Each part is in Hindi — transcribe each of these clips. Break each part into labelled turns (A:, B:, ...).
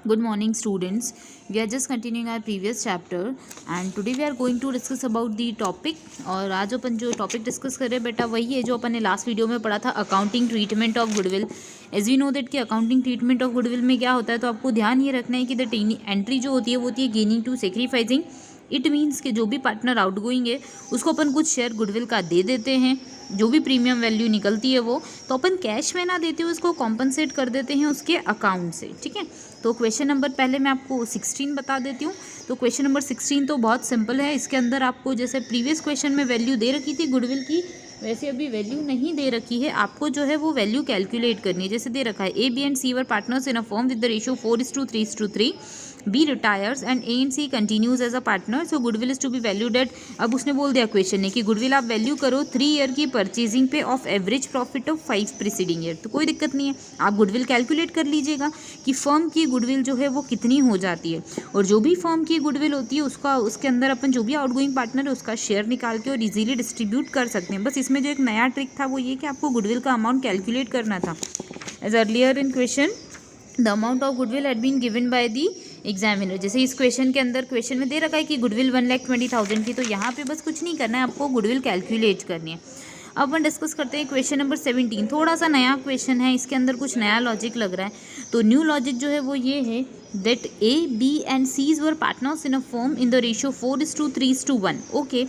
A: Good morning students. We are just continuing our previous chapter and today we are going to discuss about the topic और आज अपन जो टॉपिक डिस्कस कर रहे हैं बेटा वही है जो अपन ने लास्ट वीडियो में पढ़ा था accounting treatment of goodwill. As we know that कि अकाउंटिंग ट्रीटमेंट ऑफ गुडविल में क्या होता है तो आपको ध्यान ये रखना है कि द एंट्री जो होती है वो होती है gaining to sacrificing. It means कि जो भी पार्टनर आउट गोइंग है उसको अपन कुछ शेयर गुडविल का दे देते हैं. जो भी प्रीमियम वैल्यू निकलती है वो तो अपन कैश में ना देते हुए उसको कॉम्पनसेट कर देते हैं उसके अकाउंट से. ठीक है, तो क्वेश्चन नंबर पहले मैं आपको 16 बता देती हूँ. तो क्वेश्चन नंबर 16 तो बहुत सिंपल है. इसके अंदर आपको जैसे प्रीवियस क्वेश्चन में वैल्यू दे रखी थी गुडविल की वैसे अभी वैल्यू नहीं दे रखी है. आपको जो है वो वैल्यू कैलकुलेट करनी है. जैसे दे रखा है A B and C were partners in a firm with the ratio 4:3:3. B retires and A and C continues as a partner so goodwill is to be valued at. अब उसने बोल दिया क्वेश्चन ने कि गुडविल आप वैल्यू करो 3 ईयर की परचेजिंग पे of average profit of 5 preceding year. तो कोई दिक्कत नहीं है, आप गुडविल कैलकुलेट कर लीजिएगा कि फर्म की गुडविल जो है वो कितनी हो जाती है. और जो भी फर्म की गुडविल होती है उसका उसके अंदर अपन जो भी आउटगोइंग पार्टनर है उसका शेयर निकाल के और इजीली डिस्ट्रीब्यूट कर सकते हैं. बस इसमें जो एक नया ट्रिक था वो ये कि आपको गुडविल का अमाउंट कैलकुलेट करना था. As earlier in question the amount of goodwill had been given by the examiner. जैसे इस क्वेश्चन के अंदर क्वेश्चन में दे रखा है कि गुडविल 1,20,000 की, तो यहाँ पे बस कुछ नहीं करना है, आपको गुडविल कैलकुलेट करनी है. अब अपन डिस्कस करते हैं क्वेश्चन नंबर 17. थोड़ा सा नया क्वेश्चन है, इसके अंदर कुछ नया लॉजिक लग रहा है. तो न्यू लॉजिक जो है वो ये है that A, B and C's were partners in a firm in the ratio 4:3:1. Okay,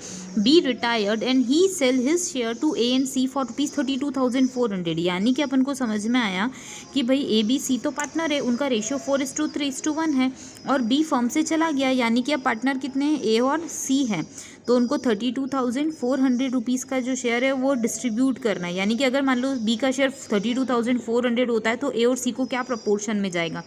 A: B retired and he sell his share to A and C for ₹32,400. यानी कि अपन को समझ में आया कि भाई A, B, C तो पार्टनर है, उनका रेशियो 4:3:1 है और B फर्म से चला गया. यानी कि अब पार्टनर कितने हैं, A और C है. तो उनको 32,400 रुपीज़ का जो शेयर है वो डिस्ट्रीब्यूट करना है. यानी कि अगर मान लो B का शेयर 32,400 होता है तो A और C को क्या प्रपोर्शन में जाएगा.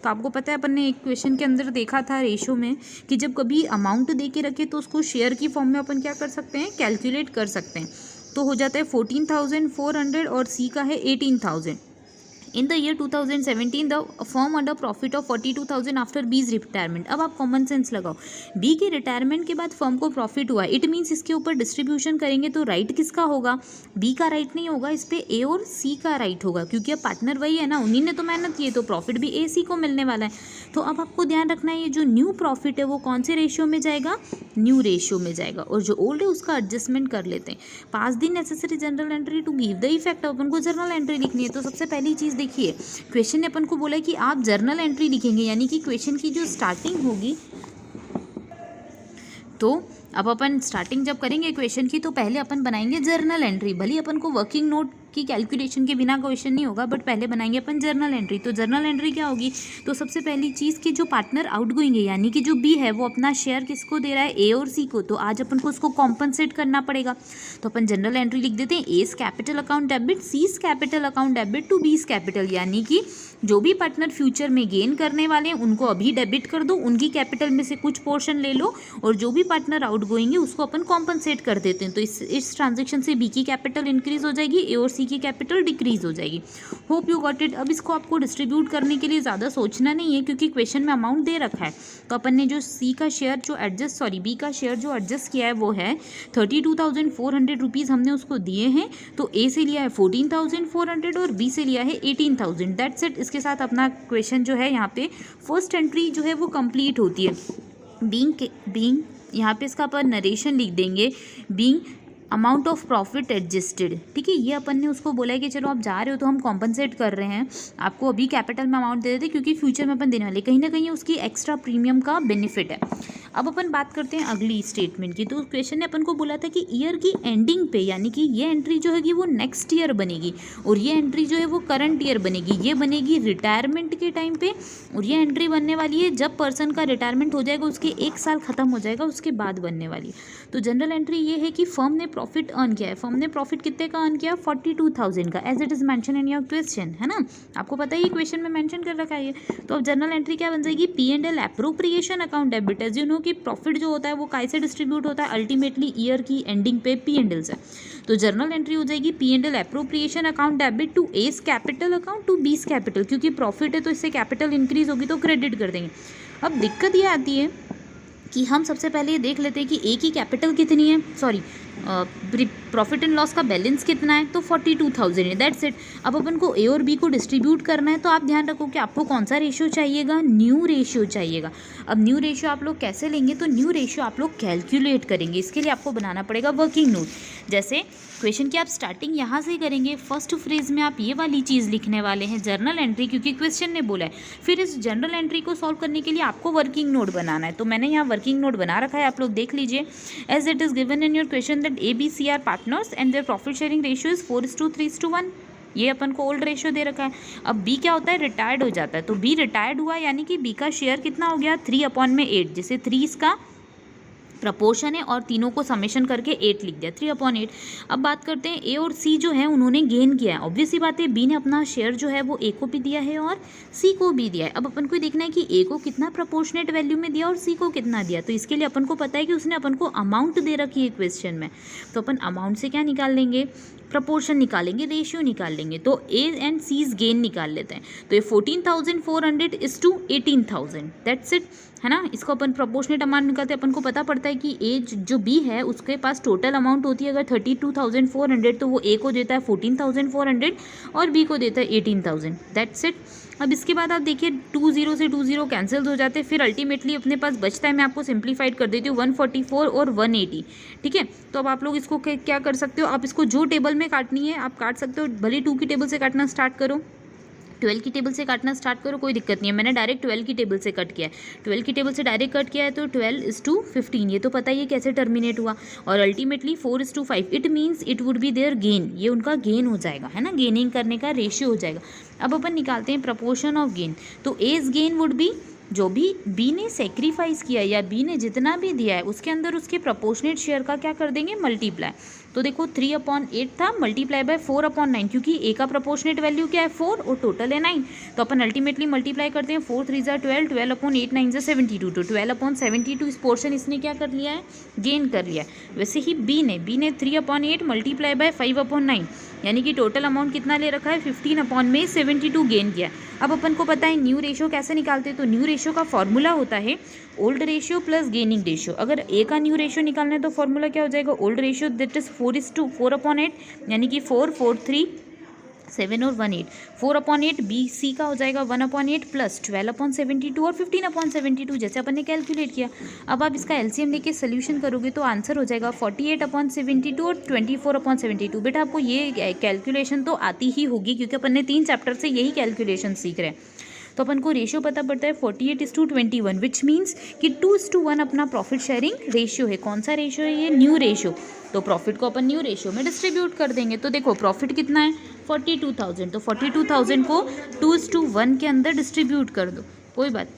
A: तो आपको पता है अपन ने एक क्वेश्चन के अंदर देखा था रेशो में कि जब कभी अमाउंट दे के रखे तो उसको शेयर की फॉर्म में अपन क्या कर सकते हैं, कैलकुलेट कर सकते हैं. तो हो जाता है 14,400 और सी का है 18,000. In the year 2017 the firm earned a profit of 42,000 after B's retirement. अब आप कॉमन सेंस लगाओ, B के रिटायरमेंट के बाद फर्म को प्रॉफिट हुआ. इट मीन्स इसके ऊपर डिस्ट्रीब्यूशन करेंगे तो राइट किसका होगा, B का राइट नहीं होगा, इस पे A और C का राइट होगा क्योंकि अब पार्टनर वही है ना, उन्हीं ने तो मेहनत की है तो प्रॉफिट भी A C को मिलने वाला है. तो अब आपको ध्यान रखना है ये जो न्यू प्रॉफिट है वो कौन से रेशियो में जाएगा, न्यू रेशियो में जाएगा. और जो ओल्ड है उसका एडजस्टमेंट कर लेते हैं. Pass the necessary journal entry to give the effect. अपन को जर्नल एंट्री लिखनी है. तो सबसे पहली चीज़ देखिए, क्वेश्चन ने अपन को बोला है कि आप जर्नल एंट्री लिखेंगे. यानी कि क्वेश्चन की जो स्टार्टिंग होगी तो अब अपन स्टार्टिंग जब करेंगे क्वेश्चन की तो पहले अपन बनाएंगे जर्नल एंट्री. भले अपन को वर्किंग नोट की कैलकुलेशन के बिना क्वेश्चन नहीं होगा बट पहले बनाएंगे अपन जर्नल एंट्री. तो जर्नल एंट्री क्या होगी, तो सबसे पहली चीज़ कि जो पार्टनर आउट गोइंग है यानी कि जो बी है वो अपना शेयर किसको दे रहा है, ए और सी को. तो आज अपन को उसको कॉम्पनसेट करना पड़ेगा. तो अपन जनरल एंट्री लिख देते हैं, A's capital account debit C's capital account debit to B's capital. यानी कि जो भी पार्टनर फ्यूचर में गेन करने वाले हैं उनको अभी डेबिट कर दो, उनकी कैपिटल में से कुछ पोर्शन ले लो और जो भी पार्टनर आउट गोइंग है उसको अपन कॉम्पनसेट कर देते हैं. तो इस ट्रांजेक्शन से बी की कैपिटल इंक्रीज हो जाएगी, ए और सी की कैपिटल डिक्रीज हो जाएगी. Hope you got it. अब इसको आपको डिस्ट्रीब्यूट करने के लिए ज़्यादा सोचना नहीं है क्योंकि क्वेश्चन में अमाउंट दे रखा है. तो अपन ने जो बी का शेयर जो एडजस्ट किया है वो है 32,400 रुपीज़ हमने उसको दिए हैं. तो ए से लिया है 14,400 और बी से लिया है 18,000. That's it. इसके साथ अपना क्वेश्चन जो है यहाँ पे फर्स्ट एंट्री जो है वो कंप्लीट होती है. बीइंग यहाँ पे इसका अपन नरेशन लिख देंगे, being amount of profit adjusted. ठीक है, ये अपन ने उसको बोला है कि चलो आप जा रहे हो तो हम कॉम्पनसेट कर रहे हैं, आपको अभी कैपिटल में अमाउंट दे देते क्योंकि फ्यूचर में अपन देने वाले, कहीं ना कहीं उसकी एक्स्ट्रा प्रीमियम का बेनिफिट है. अब अपन बात करते हैं अगली स्टेटमेंट की. तो क्वेश्चन ने अपन को बोला था कि ईयर की एंडिंग पे यानी कि ये एंट्री जो है वो नेक्स्ट ईयर बनेगी और ये एंट्री जो है वो करंट ईयर बनेगी. ये बनेगी रिटायरमेंट के टाइम पे और ये एंट्री बनने वाली है जब पर्सन का रिटायरमेंट हो जाएगा, उसके 1 साल खत्म हो जाएगा उसके बाद बनने वाली. तो जनरल एंट्री ये है कि फर्म ने प्रॉफिट अर्न किया है. फर्म ने प्रॉफिट कितने का अर्न किया, 42,000 का, as it is mention in your question, है ना. आपको पता है ये क्वेश्चन में मेंशन कर रखा है. तो अब जनरल एंट्री क्या बन जाएगी, P&L appropriation account debit. As you know कि प्रॉफिट जो होता है वो कैसे डिस्ट्रीब्यूट होता है, अल्टीमेटली ईयर की एंडिंग पे P&L से. तो जर्नल एंट्री हो जाएगी P&L appropriation account debit to A's capital account to B's capital. क्योंकि प्रॉफिट है तो इससे कैपिटल इंक्रीज होगी तो क्रेडिट कर देंगे. अब दिक्कत ये आती है कि हम सबसे पहले ये देख लेते हैं कि ए की कैपिटल कितनी है, प्रॉफिट एंड लॉस का बैलेंस कितना है, तो 42,000 है, दैट्स इट। अब अपन को ए और बी को डिस्ट्रीब्यूट करना है, तो आप ध्यान रखो कि आपको कौन सा रेशियो चाहिएगा, न्यू रेशियो चाहिएगा। अब न्यू रेशियो आप लोग कैसे लेंगे, तो न्यू रेशियो आप लोग कैलकुलेट करेंगे, इसके लिए आपको बनाना पड़ेगा वर्किंग नोट। जैसे क्वेश्चन की आप स्टार्टिंग यहाँ से करेंगे, फर्स्ट फ्रेज में आप ये वाली चीज़ लिखने वाले हैं, जर्नल एंट्री, क्योंकि क्वेश्चन ने बोला है। फिर इस जर्नल एंट्री को सॉल्व करने के लिए आपको वर्किंग नोट बनाना है, तो मैंने यहाँ वर्किंग नोट बना रखा है, आप लोग देख लीजिए। As it is given in your question that ABC are partners and their profit sharing ratio is 4:3:1, ये अपन को ओल्ड रेशियो दे रखा है। अब बी क्या होता है, रिटायर्ड हो जाता है, तो बी रिटायर्ड हुआ, यानी कि बी का शेयर कितना हो गया, 3/8, जैसे 3 इसका प्रपोर्शन है और तीनों को समेशन करके 8 लिख दिया, 3/8। अब बात करते हैं ए और सी जो है उन्होंने गेन किया है, ऑब्वियस सी बात है, बी ने अपना शेयर जो है वो ए को भी दिया है और सी को भी दिया है। अब अपन को देखना है कि ए को कितना प्रपोर्शनेट वैल्यू में दिया और सी को कितना दिया, तो इसके लिए अपन को पता है कि उसने अपन को अमाउंट दे रखी है क्वेश्चन में, तो अपन अमाउंट से क्या निकाल लेंगे, प्रपोर्शन निकालेंगे, रेशियो निकाल लेंगे, तो ए एंड सीज गेन निकाल लेते हैं। तो ये 14,400 इज टू 18,000, दैट्स इट, है ना। इसको अपन प्रोपोर्शनेट अमाउंट निकालते हैं, अपन को पता पड़ता है कि ए जो बी है उसके पास टोटल अमाउंट होती है अगर 32,400, तो वो ए को देता है 14,400 और बी को देता है 18,000, दैट्स इट। अब इसके बाद आप देखिए 20 से 20 कैंसिल हो जाते हैं, फिर अल्टीमेटली अपने पास बचता है, मैं आपको सिंप्लीफाइड कर देती हूँ, 144 और 180, ठीक है। तो अब आप लोग इसको क्या कर सकते हो, आप इसको जो टेबल में काटनी है आप काट सकते हो, भले 2 की टेबल से काटना स्टार्ट करो, 12 की टेबल से काटना स्टार्ट करो, कोई दिक्कत नहीं है। मैंने डायरेक्ट 12 की टेबल से कट किया है, 12 की टेबल से डायरेक्ट कट किया है, तो 12:15, ये तो पता ही है कैसे टर्मिनेट हुआ, और ultimately 4:5, it means it would be their gain, ये उनका गेन हो जाएगा, है ना, गेनिंग करने का रेशियो हो जाएगा। अब अपन निकालते हैं प्रपोर्शन ऑफ गेन, तो एज गेन वुड बी, जो भी बी ने सेक्रीफाइस किया या बी ने जितना भी दिया है उसके अंदर उसके प्रपोर्शनेट शेयर का क्या कर देंगे, मल्टीप्लाई। तो देखो 3/8 था, मल्टीप्लाई बाय 4/9, क्योंकि ए का प्रपोर्शनेट वैल्यू क्या है 4 और टोटल है 9, तो अपन अल्टीमेटली मल्टीप्लाई करते हैं, 4 3 ज़ा 12, 12/8 9 ज़ा 72, तो 12/72 इस पोर्शन इसने क्या कर लिया है, गेन कर लिया है। वैसे ही बी ने 3/8 मल्टीप्लाई बाय 5/9, यानी कि टोटल अमाउंट कितना ले रखा है, 15/72 गेन किया। अब अपन को पता है न्यू रेशियो कैसे निकालते हैं, तो न्यू रेशियो का फॉर्मूला होता है old ratio plus gaining ratio. अगर ए का न्यू रेशियो निकालना है तो फॉर्मूला क्या हो जाएगा, ओल्ड रेशियो दैट इज 4:4/8, यानी कि 4 4 3 7 और 1 8, 4/8, बी सी का हो जाएगा 1/8 प्लस 12/72 और 15/72, जैसे अपन ने कैलकुलेट किया। अब आप इसका एलसीएम लेके सोल्यूशन करोगे तो आंसर हो जाएगा 48/72 और 24/72। बेटा आपको ये कैलकुलेशन तो आती ही होगी, क्योंकि अपन ने 3 चैप्टर से यही कैलकुलेशन सीख रहे हैं। तो अपन को रेशियो पता पड़ता है 48:21, विच मीन्स कि 2:1 अपना प्रॉफिट शेयरिंग रेशियो है। कौन सा रेशियो है ये, न्यू रेशियो, तो प्रॉफिट को अपन न्यू रेशियो में डिस्ट्रीब्यूट कर देंगे। तो देखो प्रॉफिट कितना है 42,000, तो 42,000 को 2:1 के अंदर डिस्ट्रीब्यूट कर दो, कोई बात।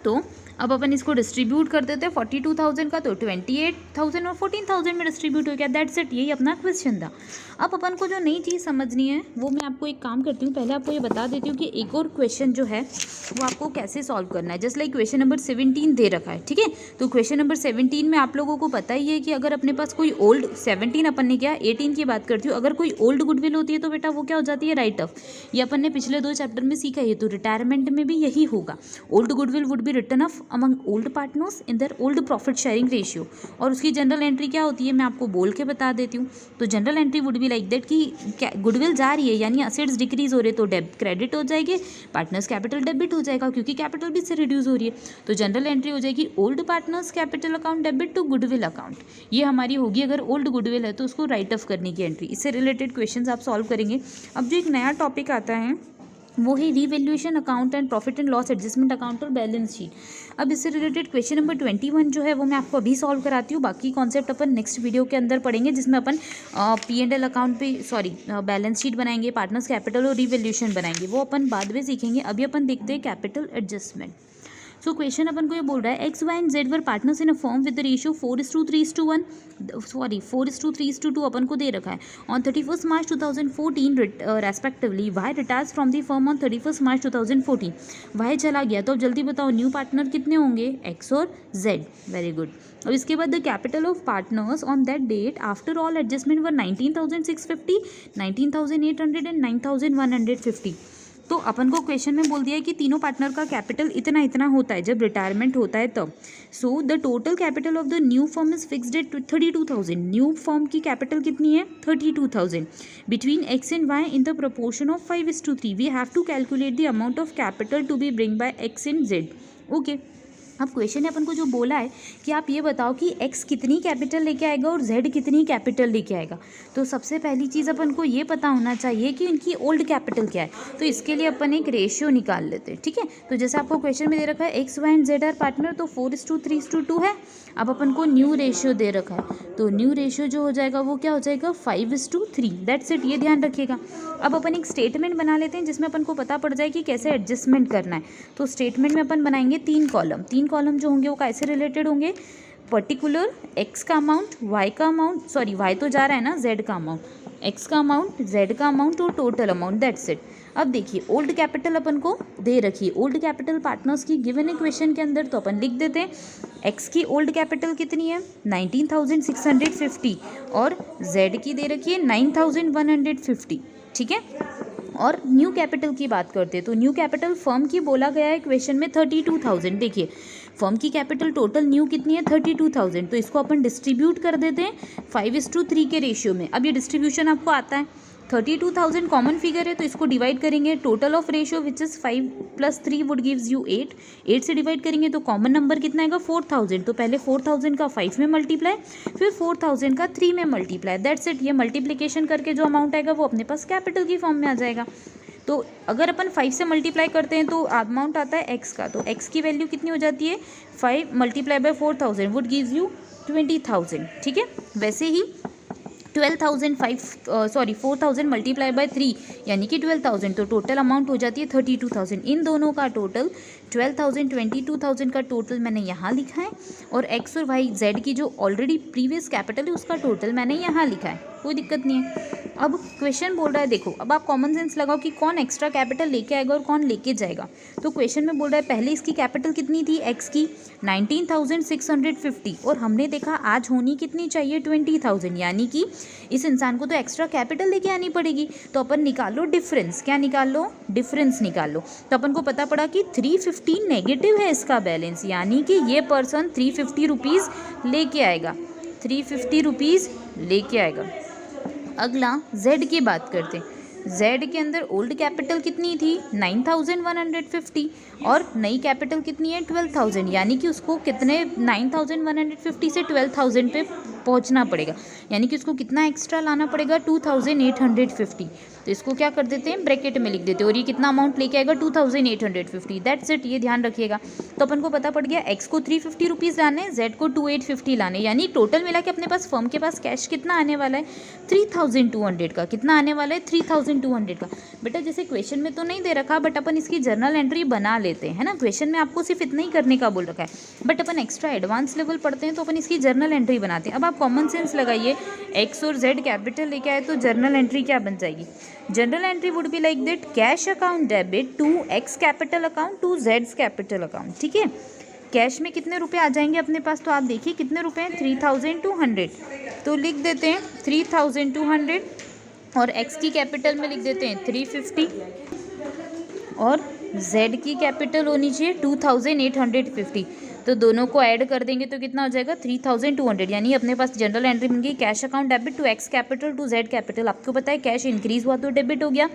A: तो अब अपन इसको डिस्ट्रीब्यूट कर देते हैं 42,000 का, तो 28,000 और 14,000 में डिस्ट्रीब्यूट हो गया, दैट्स इट, यही अपना क्वेश्चन था। अब अपन को जो नई चीज़ समझनी है वो मैं आपको एक काम करती हूँ, पहले आपको ये बता देती हूँ कि एक और क्वेश्चन जो है वो आपको कैसे सॉल्व करना है। जस्ट लाइक क्वेश्चन नंबर 17 दे रखा है, ठीक है। तो क्वेश्चन नंबर 17 में आप लोगों को पता ही है कि अगर अपने पास कोई ओल्ड 17 अपन ने किया, 18 की बात करती हूँ, अगर कोई ओल्ड गुडविल होती है तो बेटा वो क्या हो जाती है, राइट ऑफ। ये अपन ने पिछले 2 चैप्टर में सीखा है, तो रिटायरमेंट में भी यही होगा, old goodwill would be return of among old partners in their old profit sharing ratio. और उसकी जनरल एंट्री क्या होती है मैं आपको बोल के बता देती हूँ। तो general entry would be like that कि गुडविल जा रही है यानी असेट्स डिक्रीज हो रहे, तो डेबिट क्रेडिट हो जाएगी, पार्टनर्स कैपिटल डेबिट हो जाएगा, क्योंकि कैपिटल भी से रिड्यूस हो रही है। तो जनरल एंट्री हो जाएगी old partners capital account debit to goodwill account, ये हमारी होगी। अगर ओल्ड गुडविल है तो उसको राइट ऑफ करने की एंट्री। इससे रिलेटेड क्वेश्चंस आप सॉल्व करेंगे। अब जो एक नया टॉपिक आता है वो है revaluation account and profit and loss adjustment account और बैलेंस शीट। अब इससे रिलेटेड क्वेश्चन नंबर 21 जो है वो मैं आपको अभी सॉल्व कराती हूँ, बाकी कॉन्सेप्ट अपन नेक्स्ट वीडियो के अंदर पढ़ेंगे, जिसमें अपन P&L अकाउंट पे बैलेंस शीट बनाएंगे, पार्टनर्स कैपिटल और रीवैल्यूएशन बनाएंगे, वो अपन बाद में सीखेंगे। अभी अपन देखते हैं कैपिटल एडजस्टमेंट। सो क्वेश्चन अपन को ये बोल रहा है X Y and Z were partners in a firm with the ratio 4:3:1, sorry 4:3:2 अपन को दे रखा है। On 31 March 2014 respectively Y retires from the firm on 31 March 2014, Y चला गया। तो अब जल्दी बताओ न्यू पार्टनर कितने होंगे, एक्स और जेड, वेरी गुड। अब इसके बाद the capital of partners on that date after all adjustment were 19,650, 19,800 and 9,150। तो अपन को क्वेश्चन में बोल दिया है कि तीनों पार्टनर का कैपिटल इतना इतना होता है जब रिटायरमेंट होता है तब। So the total capital of the new firm is fixed at 32,000। New firm की कैपिटल कितनी है? 32,000 between X and Y in the proportion of 5:3। We have to calculate the amount of capital to be bring by X and Z. Okay, अब क्वेश्चन ने अपन को जो बोला है कि आप ये बताओ कि x कितनी कैपिटल लेके आएगा और z कितनी कैपिटल लेके आएगा। तो सबसे पहली चीज़ अपन को ये पता होना चाहिए कि उनकी ओल्ड कैपिटल क्या है। तो इसके लिए अपन एक रेशियो निकाल लेते हैं, ठीक है। तो जैसे आपको क्वेश्चन में दे रखा है x, y and z are partner, तो 4:3:2 है। अब अपन को न्यू रेशियो दे रखा है, तो न्यू रेशियो जो हो जाएगा वो क्या हो जाएगा? 5:3। दैट्स इट, ये ध्यान रखिएगा। अब अपन एक स्टेटमेंट बना लेते हैं जिसमें अपन को पता पड़ जाए कि कैसे एडजस्टमेंट करना है। तो स्टेटमेंट में अपन बनाएंगे 3 कॉलम। 3 कॉलम जो होंगे वो कैसे रिलेटेड होंगे? पर्टिकुलर x का अमाउंट, y का अमाउंट, सॉरी y तो जा रहा है ना, z का अमाउंट, x का अमाउंट, z का अमाउंट और टोटल अमाउंट। That's it. अब देखिए ओल्ड कैपिटल अपन को दे रखी है, ओल्ड कैपिटल पार्टनर्स की गिवन इक्वेशन के अंदर, तो अपन लिख देते हैं x की ओल्ड कैपिटल कितनी है? 19,650 और z की दे रखी है 9,150, ठीक है। और न्यू कैपिटल की बात करते हैं तो न्यू कैपिटल फर्म की बोला गया है क्वेश्चन में 32,000। देखिए फर्म की कैपिटल टोटल न्यू कितनी है? 32,000। तो इसको अपन डिस्ट्रीब्यूट कर देते हैं 5:3 के रेशियो में। अब ये डिस्ट्रीब्यूशन आपको आता है, 32,000 कॉमन फिगर है तो इसको डिवाइड करेंगे, total of ratio which is 5 + 3 would gives you 8। 8 से डिवाइड करेंगे तो कॉमन नंबर कितना आएगा? 4,000। तो पहले 4,000 का 5 में मल्टीप्लाई, फिर 4,000 का 3 में मल्टीप्लाई। That's it. ये मल्टीप्लिकेशन करके जो अमाउंट आएगा वो अपने पास कैपिटल की फॉर्म में आ जाएगा। तो अगर अपन 5 से मल्टीप्लाई करते हैं तो अमाउंट आता है x का, तो x की वैल्यू कितनी हो जाती है? 5 × 4,000 वुड गिव्स यू 20,000, ठीक है। वैसे ही 4,000 मल्टीप्लाई बाय 3 यानी कि 12,000, तो टोटल अमाउंट हो जाती है 32,000। इन दोनों का टोटल 12,000, 22,000 का टोटल मैंने यहाँ लिखा है, और x और y z की जो ऑलरेडी प्रीवियस कैपिटल है उसका टोटल मैंने यहाँ लिखा है, कोई दिक्कत नहीं है। अब क्वेश्चन बोल रहा है, देखो अब आप कॉमन सेंस लगाओ कि कौन एक्स्ट्रा कैपिटल लेके आएगा और कौन लेके जाएगा। तो क्वेश्चन में बोल रहा है पहले इसकी कैपिटल कितनी थी x की? 19,650, और हमने देखा आज होनी कितनी चाहिए? 20,000, यानी कि इस इंसान को तो एक्स्ट्रा कैपिटल लेके आनी पड़ेगी। तो अपन निकाल लो डिफरेंस। क्या निकाल लो? डिफरेंस निकाल लो। तो अपन को पता पड़ा कि 350 नेगेटिव है इसका बैलेंस, यानी कि ये पर्सन 350 रुपीज़ लेके आएगा, 350 रुपीज़ लेके आएगा। अगला z की बात करते हैं। z के अंदर ओल्ड कैपिटल कितनी थी? 9,150 और नई कैपिटल कितनी है? 12,000, यानी कि उसको कितने 9,150 से 12,000 पे पहुंचना पड़ेगा, यानी कि उसको कितना एक्स्ट्रा लाना पड़ेगा? 2,850। तो इसको क्या कर देते हैं? ब्रैकेट में लिख देते हैं, और ये कितना अमाउंट लेके आएगा? 2,850। दैट्स इट, ये ध्यान रखिएगा। तो अपन को पता पड़ गया x को 350 रुपीज़ लाने, z को 2,850 लाने, यानी टोटल मिला के अपने पास फर्म के पास कैश कितना आने वाला है? 3,200 का। कितना आने वाला है? 3,200 का। बेटा जैसे क्वेश्चन में तो नहीं दे रखा, बट अपन इसकी जर्नल एंट्री बना लेते हैं, है ना। क्वेश्चन में आपको सिर्फ इतना ही करने का बोल रखा है, but upon extra advance level पढ़ते हैं तो अपन इसकी जर्नल एंट्री बनाते हैं। अब आप कॉमन सेंस लगाइए, x और z कैपिटल लेके आए तो जर्नल एंट्री क्या बन जाएगी? Journal entry would be like that, cash account debit to x capital account to z capital account, ठीक है। कैश में कितने रुपए आ जाएंगे अपने पास? तो आप देखिए कितने रुपए हैं? 3,200। तो लिख देते हैं 3,200, और x की कैपिटल में लिख देते हैं 350, और z की कैपिटल होनी चाहिए 2,850। तो दोनों को ऐड कर देंगे तो कितना हो जाएगा? 3,200, यानी अपने पास जनरल एंट्री बन गई, cash account debit to x capital to z capital. आपको पता है कैश इंक्रीज हुआ तो डेबिट हो गया,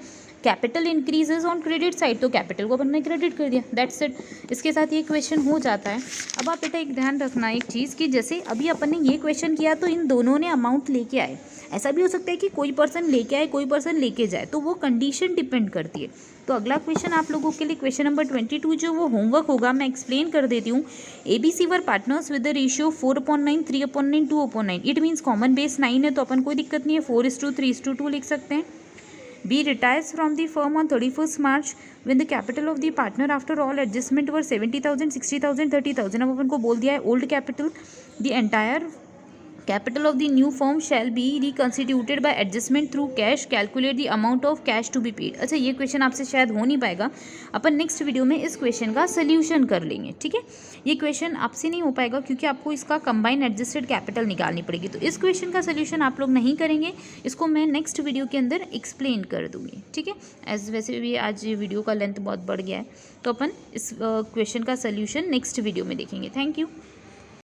A: capital increases on credit side, तो कैपिटल को अपन ने क्रेडिट कर दिया। That's it. इसके साथ ये क्वेश्चन हो जाता है। अब आप बेटा एक ध्यान रखना एक चीज़ कि जैसे अभी अपन ने ये क्वेश्चन किया तो इन दोनों ने अमाउंट लेके आए, ऐसा भी हो सकता है कि कोई पर्सन लेके आए कोई पर्सन लेके जाए, तो वो कंडीशन डिपेंड करती है। तो अगला क्वेश्चन आप लोगों के लिए क्वेश्चन नंबर 22 जो वो होमवर्क होगा, मैं एक्सप्लेन कर देती हूँ। ABC were partners with the ratio 4/9, 3/9, 2/9। It means common base 9 है तो अपन कोई दिक्कत नहीं है, 4:3:2 लिख सकते हैं। B retires from the firm on 31st March when the capital of the partner after all adjustment were 70,000, 60,000, 30,000। अब अपन को बोल दिया है old capital, the entire capital of the new firm shall be reconstituted by adjustment through cash, calculate the amount of cash to be paid. अच्छा, ये क्वेश्चन आपसे शायद हो नहीं पाएगा, अपन नेक्स्ट वीडियो में इस क्वेश्चन का सोल्यूशन कर लेंगे, ठीक है। ये क्वेश्चन आपसे नहीं हो पाएगा क्योंकि आपको इसका कंबाइंड एडजस्टेड कैपिटल निकालनी पड़ेगी, तो इस क्वेश्चन का सोल्यूशन आप लोग नहीं करेंगे, इसको मैं नेक्स्ट वीडियो के अंदर एक्सप्लेन कर दूंगी, ठीक है। एज वैसे भी आज वीडियो का लेंथ बहुत बढ़ गया है, तो अपन इस क्वेश्चन का सोल्यूशन नेक्स्ट वीडियो में देखेंगे। Thank you.